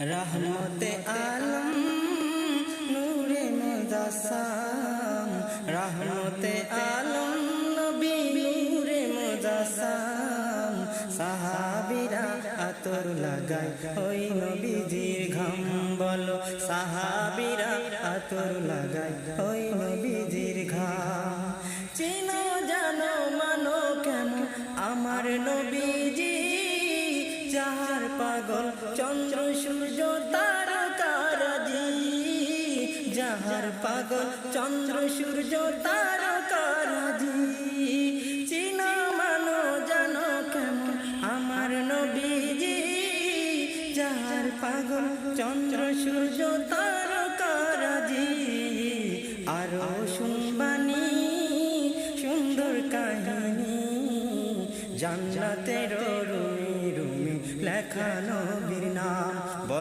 रहमते आलम नूरे मुजस्सम, रहमते आलम नबी नूरे मुजस्सम। साहाबीरा आतর লাগায় ওই নবীজির ঘাম বলো, সাহাবীরা আতর লাগায় ওই নবীজির ঘাম। চিনো জানো মানো কেন আমার নবীজি, যাহার পাগল চন্দ্র সূর্য তারকারাজি, যাহার পাগল চন্দ্র সূর্য তারকারাজি। চিনো মানো জানো কেমন আমার নবীজি, যাহার পাগল চন্দ্র সূর্য তারকারাজি। আরো শুনো